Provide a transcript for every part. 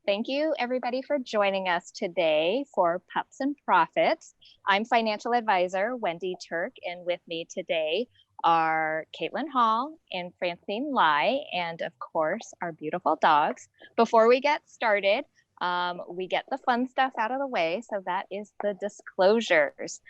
Thank you, everybody, for joining us today for Pups and Profits. I'm financial advisor Wendy Turk, and with me today are Kaytlin Hall and Francine Lai, and of course, our beautiful dogs. Before we get started, we get the fun stuff out of the way. So that is the disclosures.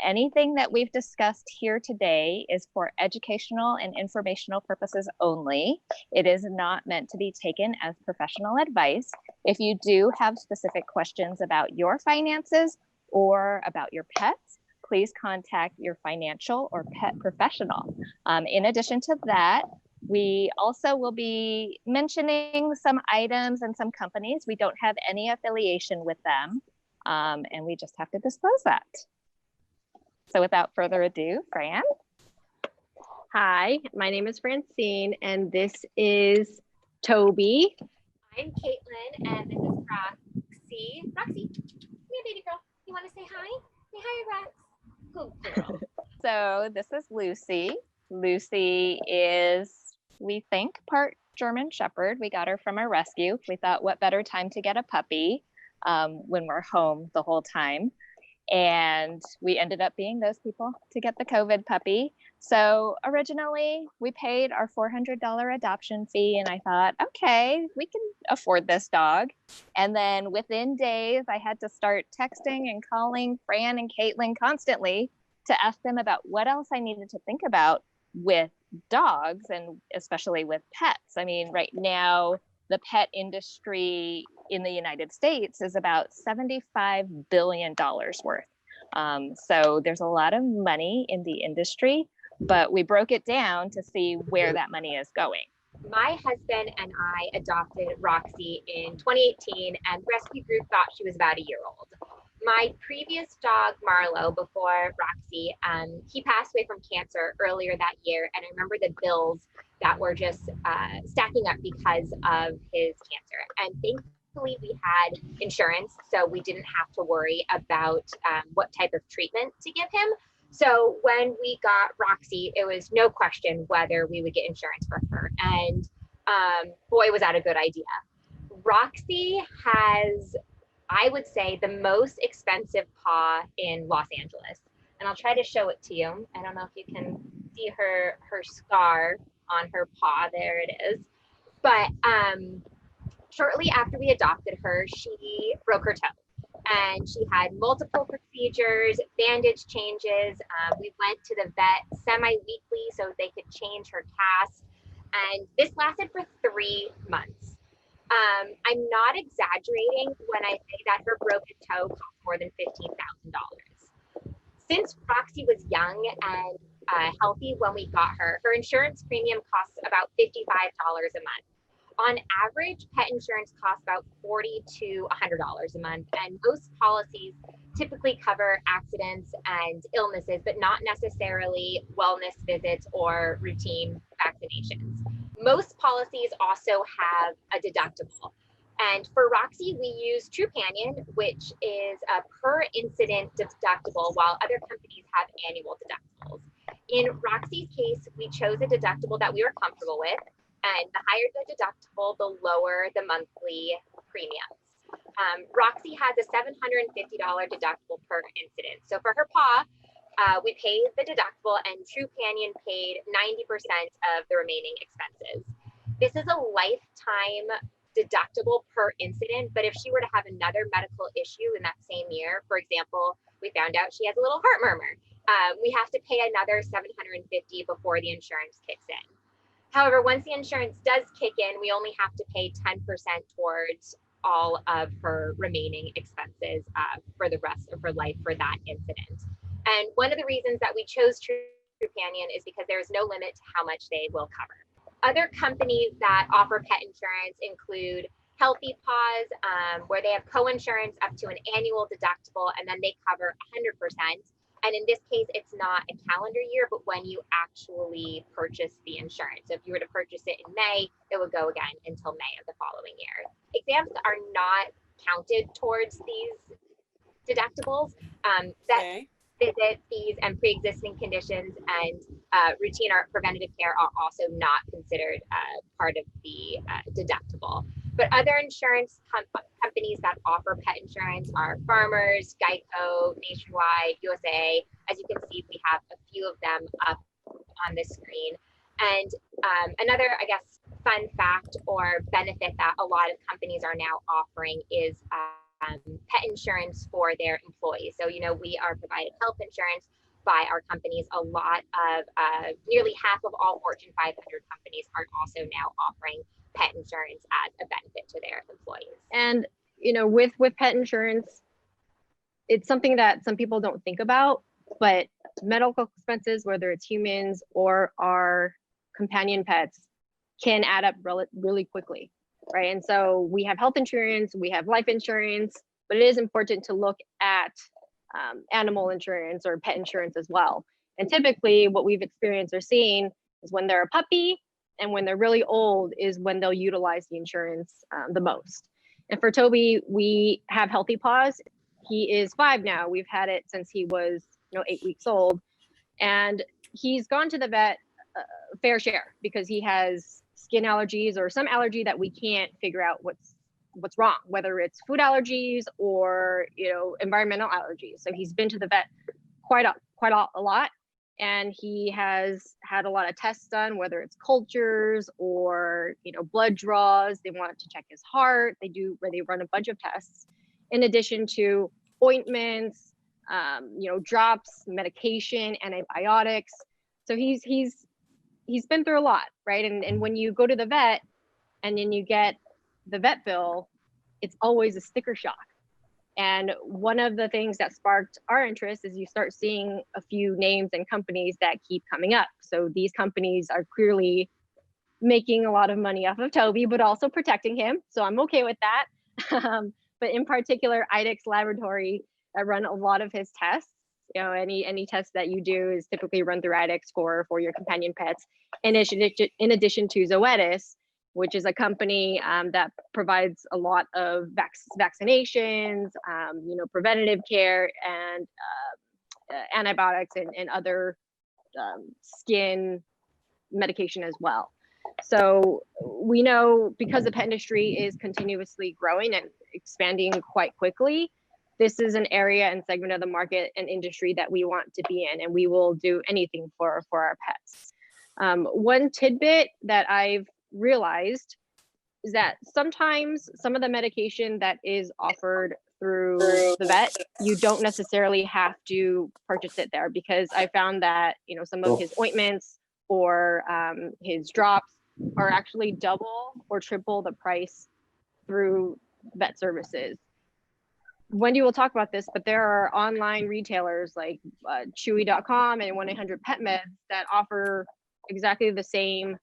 Anything that we've discussed here today is for educational and informational purposes only. It is not meant to be taken as professional advice. If you do have specific questions about your finances or about your pets, please contact your financial or pet professional. In addition to that, we also will be mentioning some items and some companies. We don't have any affiliation with them, and we just have to disclose that. So without further ado, Fran. Hi, my name is Francine, and this is Toby. I'm Kaytlin, and this is Roxy. Roxy, come here, baby girl. You want to say hi? Say hi, Rox. Good girl. So this is Lucy. Lucy is, we think, part German Shepherd. We got her from a rescue. We thought, what better time to get a puppy when we're home the whole time. And we ended up being those people to get the COVID puppy. So originally we paid our $400 adoption fee, and I thought, okay, we can afford this dog. And then within days, I had to start texting and calling Fran and Kaytlin constantly to ask them about what else I needed to think about with dogs, and especially with pets. I mean, right now, the pet industry in the United States is about $75 billion worth. So there's a lot of money in the industry, but we broke it down to see where that money is going. My husband and I adopted Roxy in 2018, and rescue group thought she was about a year old. My previous dog, Marlo, before Roxy, he passed away from cancer earlier that year. And I remember the bills that were just stacking up because of his cancer. And thankfully, we had insurance, so we didn't have to worry about what type of treatment to give him. So when we got Roxy, it was no question whether we would get insurance for her. And boy, was that a good idea. Roxy has, I would say, the most expensive paw in Los Angeles. And I'll try to show it to you. I don't know if you can see her scar on her paw. There it is. But shortly after we adopted her, she broke her toe. And she had multiple procedures, bandage changes. We went to the vet semi-weekly so they could change her cast. And this lasted for 3 months. I'm not exaggerating when I say that her broken toe cost more than $15,000. Since Roxy was young and healthy when we got her, her insurance premium costs about $55 a month. On average, pet insurance costs about $40 to $100 a month, and most policies typically cover accidents and illnesses, but not necessarily wellness visits or routine vaccinations. Most policies also have a deductible. And for Roxy, we use Trupanion, which is a per incident deductible, while other companies have annual deductibles. In Roxy's case, we chose a deductible that we were comfortable with. And the higher the deductible, the lower the monthly premiums. Roxy has a $750 deductible per incident. So for her paw, we paid the deductible, and Trupanion paid 90% of the remaining expenses. This is a lifetime deductible per incident, but if she were to have another medical issue in that same year, for example, we found out she has a little heart murmur, we have to pay another $750 before the insurance kicks in. However, once the insurance does kick in, we only have to pay 10% towards all of her remaining expenses for the rest of her life for that incident. And one of the reasons that we chose Trupanion is because there is no limit to how much they will cover. Other companies that offer pet insurance include Healthy Paws, where they have co-insurance up to an annual deductible, and then they cover 100%. And in this case, it's not a calendar year, but when you actually purchase the insurance. So if you were to purchase it in May, it would go again until May of the following year. Exams are not counted towards these deductibles. That visit fees and pre-existing conditions and routine or preventative care are also not considered part of the deductible. But other insurance companies that offer pet insurance are Farmers, Geico, Nationwide, USA. As you can see, we have a few of them up on the screen. And another, I guess, fun fact or benefit that a lot of companies are now offering is pet insurance for their employees. So, we are provided health insurance by our companies. A lot of nearly half of all Fortune 500 companies are also now offering pet insurance as a benefit to their employees. And with pet insurance, it's something that some people don't think about, but medical expenses, whether it's humans or our companion pets, can add up really quickly, right? And so we have health insurance, we have life insurance, but it is important to look at animal insurance or pet insurance as well. And typically what we've experienced or seen is when they're a puppy and when they're really old is when they'll utilize the insurance the most. And for Toby, we have Healthy Paws. He is 5 now. We've had it since he was 8 weeks old. And he's gone to the vet fair share because he has skin allergies or some allergy that we can't figure out what's wrong, whether it's food allergies or environmental allergies. So he's been to the vet quite a lot, and he has had a lot of tests done, whether it's cultures or blood draws. They want to check his heart. They run a bunch of tests in addition to ointments, drops, medication, antibiotics. So he's been through a lot, right? And when you go to the vet and then you get the vet bill, it's always a sticker shock. And one of the things that sparked our interest is you start seeing a few names and companies that keep coming up. So these companies are clearly making a lot of money off of Toby, but also protecting him. So I'm okay with that. But in particular, IDEXX Laboratory, I run a lot of his tests. Any test that you do is typically run through IDEXX for your companion pets. In addition to Zoetis, which is a company that provides a lot of vaccinations, preventative care, and antibiotics and other skin medication as well. So we know because the pet industry is continuously growing and expanding quite quickly, this is an area and segment of the market and industry that we want to be in, and we will do anything for our pets. One tidbit that I've realized is that sometimes some of the medication that is offered through the vet, you don't necessarily have to purchase it there, because I found that some of his ointments or his drops are actually double or triple the price through vet services. Wendy will talk about this, but there are online retailers like Chewy.com and 1-800-PetMeds that offer exactly the same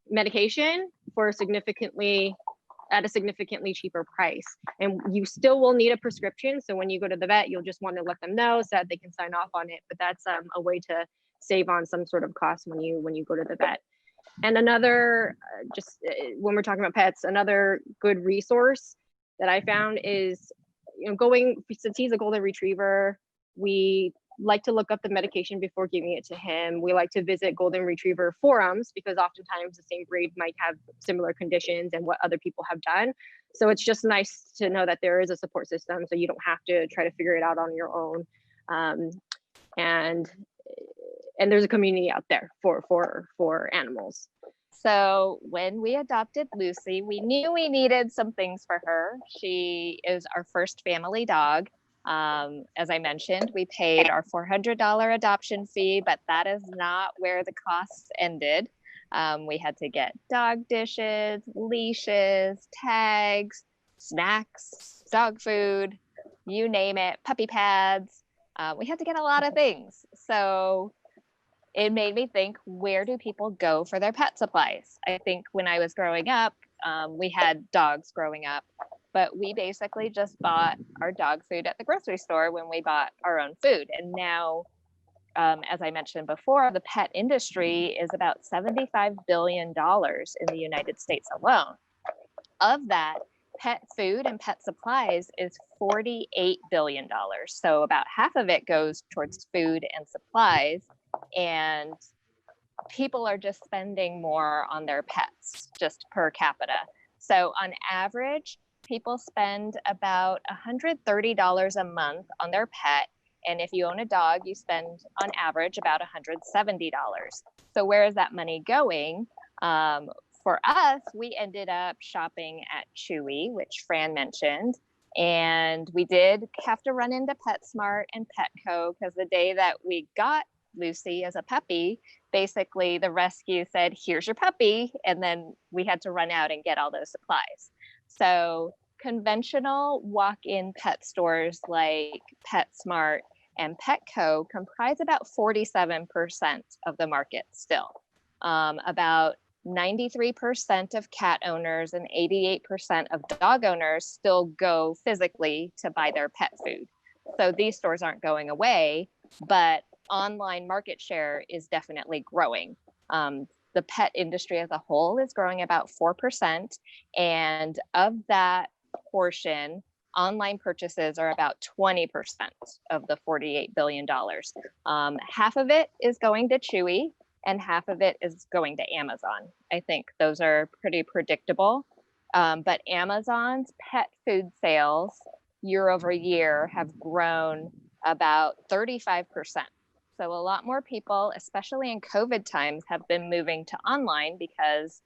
medication for at a significantly cheaper price. And you still will need a prescription. So when you go to the vet, you'll just want to let them know so that they can sign off on it. But that's a way to save on some sort of cost when you go to the vet. And another, when we're talking about pets, another good resource that I found is, since he's a golden retriever, we like to look up the medication before giving it to him. We like to visit golden retriever forums because oftentimes the same breed might have similar conditions and what other people have done. So it's just nice to know that there is a support system, so you don't have to try to figure it out on your own. And there's a community out there for animals. So when we adopted Lucy, we knew we needed some things for her. She is our first family dog. As I mentioned, we paid our $400 adoption fee, but that is not where the costs ended. We had to get dog dishes, leashes, tags, snacks, dog food, you name it, puppy pads. We had to get a lot of things. So it made me think, where do people go for their pet supplies? I think when I was growing up, we had dogs growing up, but we basically just bought our dog food at the grocery store when we bought our own food. And now, as I mentioned before, the pet industry is about $75 billion in the United States alone. Of that, pet food and pet supplies is $48 billion. So about half of it goes towards food and supplies. And people are just spending more on their pets just per capita. So on average, people spend about $130 a month on their pet. And if you own a dog, you spend on average about $170. So where is that money going? For us, we ended up shopping at Chewy, which Fran mentioned. And we did have to run into PetSmart and Petco because the day that we got Lucy as a puppy, basically the rescue said, here's your puppy. And then we had to run out and get all those supplies. So conventional walk-in pet stores like PetSmart and Petco comprise about 47% of the market still. About 93% of cat owners and 88% of dog owners still go physically to buy their pet food. So these stores aren't going away, but online market share is definitely growing. The pet industry as a whole is growing about 4%. And of that portion, online purchases are about 20% of the $48 billion. Half of it is going to Chewy and half of it is going to Amazon. I think those are pretty predictable. But Amazon's pet food sales year over year have grown about 35%. So a lot more people, especially in COVID times, have been moving to online because,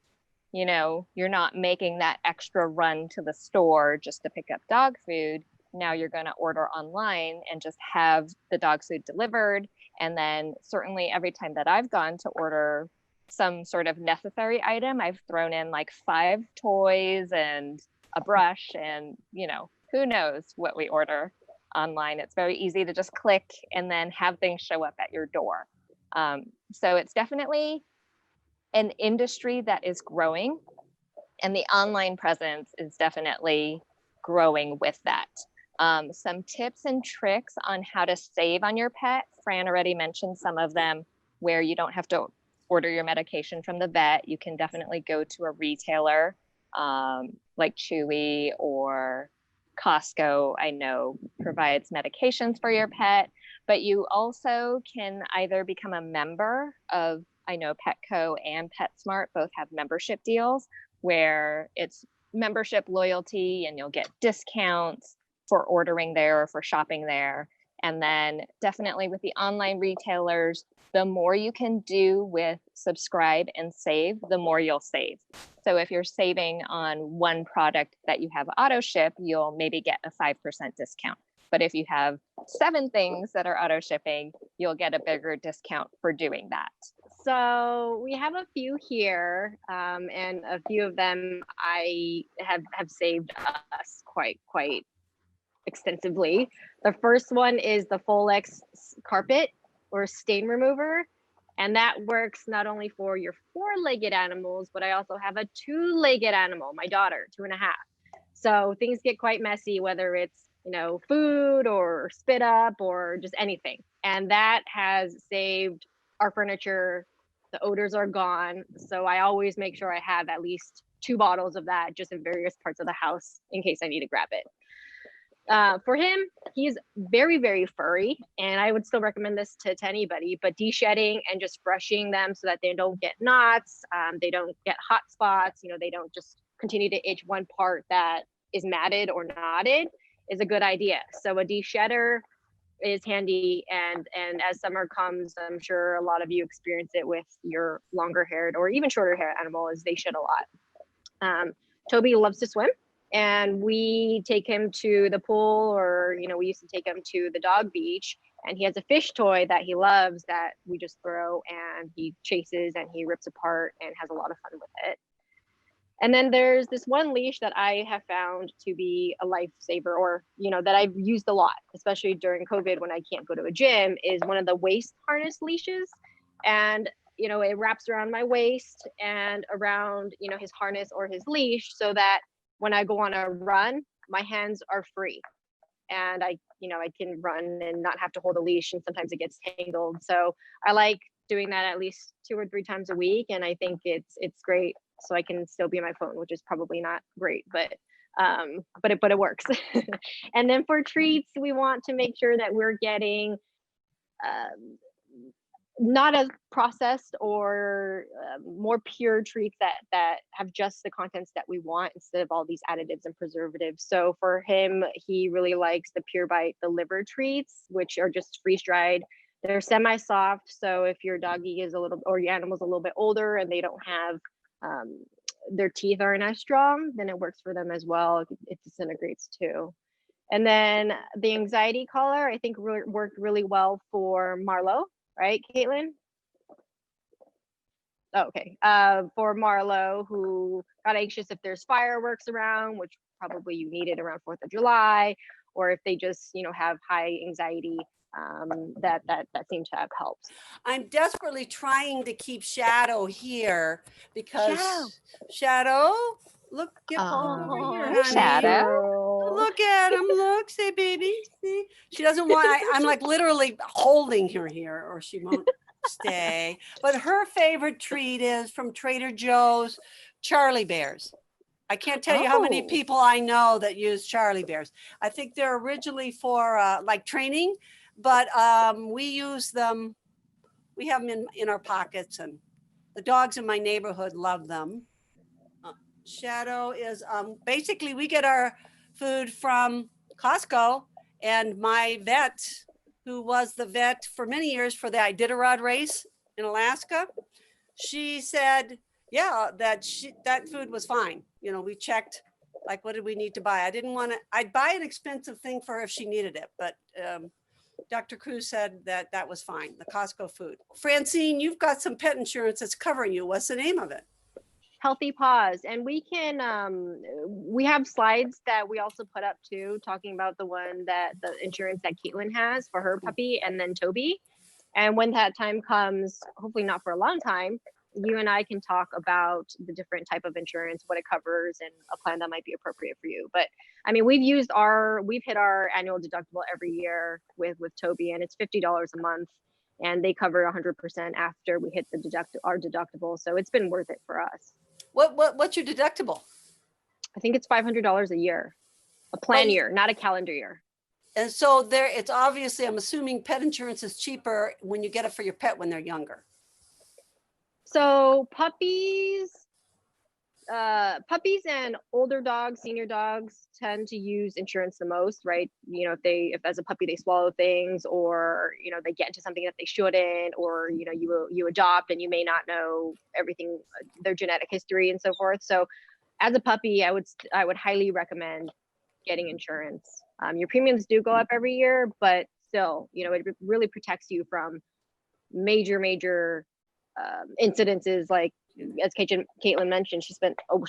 you know, you're not making that extra run to the store just to pick up dog food. Now you're going to order online and just have the dog food delivered. And then certainly every time that I've gone to order some sort of necessary item, I've thrown in like 5 toys and a brush and, you know, who knows what we order online. It's very easy to just click and then have things show up at your door. So it's definitely an industry that is growing, and the online presence is definitely growing with that. Some tips and tricks on how to save on your pet. Fran already mentioned some of them, where you don't have to order your medication from the vet. You can definitely go to a retailer like Chewy or Costco, I know, provides medications for your pet, but you also can either become a member of, I know Petco and PetSmart both have membership deals where it's membership loyalty and you'll get discounts for ordering there or for shopping there. And then definitely with the online retailers, the more you can do with subscribe and save, the more you'll save. So if you're saving on one product that you have auto ship, you'll maybe get a 5% discount. But if you have 7 things that are auto shipping, you'll get a bigger discount for doing that. So we have a few here, and a few of them I have saved us quite extensively. The first one is the Folex carpet or stain remover. And that works not only for your 4-legged animals, but I also have a 2-legged animal, my daughter, 2.5. So things get quite messy, whether it's, you know, food or spit up or just anything. And that has saved our furniture. The odors are gone. So I always make sure I have at least 2 bottles of that just in various parts of the house in case I need to grab it. For him, he's very, very furry, and I would still recommend this to anybody, but de-shedding and just brushing them so that they don't get knots, they don't get hot spots, you know, they don't just continue to itch one part that is matted or knotted is a good idea. So a de-shedder is handy, and as summer comes, I'm sure a lot of you experience it with your longer haired or even shorter haired animal, as they shed a lot. Toby loves to swim, and we take him to the pool, or, you know, we used to take him to the dog beach, and he has a fish toy that he loves that we just throw, and he chases and he rips apart and has a lot of fun with it. And then there's this one leash that I have found to be a lifesaver, or, you know, that I've used a lot, especially during COVID when I can't go to a gym, is one of the waist harness leashes. And, you know, it wraps around my waist and around, you know, his harness or his leash, so that when I go on a run, my hands are free, and I can run and not have to hold a leash, and sometimes it gets tangled. So I like doing that at least 2 or 3 times a week, and I think it's great, so I can still be on my phone, which is probably not great, but it works. And then for treats, we want to make sure that we're getting not as processed or more pure treats that have just the contents that we want instead of all these additives and preservatives. So for him, he really likes the Pure Bite, the liver treats, which are just freeze dried. They're semi-soft. So if your doggy is a little, or your animal's a little bit older and they don't have, their teeth aren't as strong, then it works for them as well. It disintegrates too. And then the anxiety collar, I think worked really well for Marlo, right, Kaytlin? Oh, okay. For Marlo, who got anxious if there's fireworks around, which probably you needed around 4th of July, or if they just, have high anxiety, that seemed to have helped. I'm desperately trying to keep Shadow here because Shadow, look, get both over here, Hey, honey. Shadow. Look at him. Look, say baby. See, she doesn't want. I'm like literally holding her here, or she won't stay. But her favorite treat is from Trader Joe's, Charlie Bears. I can't tell you how many people I know that use Charlie Bears. I think they're originally for like training, but we use them. We have them in our pockets, and the dogs in my neighborhood love them. Shadow is basically we get our food from Costco, and my vet, who was the vet for many years for the Iditarod race in Alaska, she said, yeah, that food was fine. We checked, like, what did we need to buy? I didn't want to, I'd buy an expensive thing for her if she needed it, but Dr. Cruz said that was fine, the Costco food. Francine, you've got some pet insurance that's covering you. What's the name of it? Healthy Paws. And we can, we have slides that we also put up too, talking about the insurance that Kaytlin has for her puppy and then Toby. And when that time comes, hopefully not for a long time, you and I can talk about the different type of insurance, what it covers, and a plan that might be appropriate for you. But I mean, we've hit our annual deductible every year with Toby, and it's $50 a month, and they cover 100% after we hit our deductible. So it's been worth it for us. What's your deductible? I think it's $500 a year, a plan year, not a calendar year. And so it's obviously, I'm assuming pet insurance is cheaper when you get it for your pet when they're younger. So puppies and older dogs, senior dogs tend to use insurance the most, right? If as a puppy they swallow things, or they get into something that they shouldn't, or you adopt and you may not know everything, their genetic history and so forth. So as a puppy, I would highly recommend getting insurance. Your premiums do go up every year, but still, it really protects you from major incidences, like as Kaytlin mentioned, she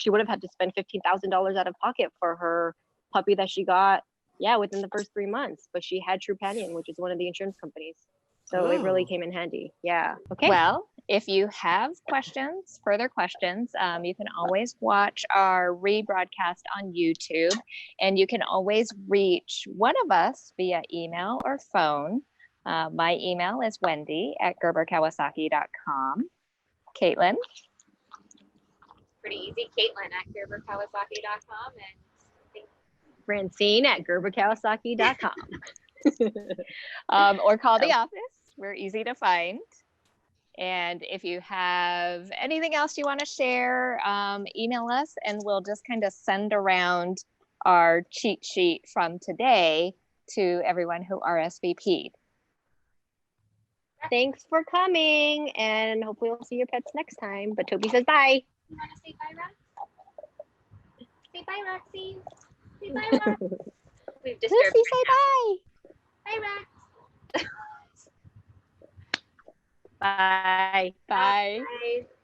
would have had to spend $15,000 out of pocket for her puppy that she got, within the first 3 months. But she had Trupanion, which is one of the insurance companies, so it really came in handy. Yeah. Okay. Well, if you have further questions, you can always watch our rebroadcast on YouTube, and you can always reach one of us via email or phone. My email is wendy@gerberkawasaki.com. Kaytlin? Pretty easy. Kaytlin at gerberkawasaki.com, and Francine at gerberkawasaki.com. Or call the office. We're easy to find. And if you have anything else you want to share, email us, and we'll just kind of send around our cheat sheet from today to everyone who RSVP'd. Thanks for coming, and hopefully we'll see your pets next time. But Toby says bye. You want to say bye, Rox? Say bye, Roxy. Say bye, Rox. We've disturbed. Lucy, say bye. Bye, Rox. Bye. Bye. Bye.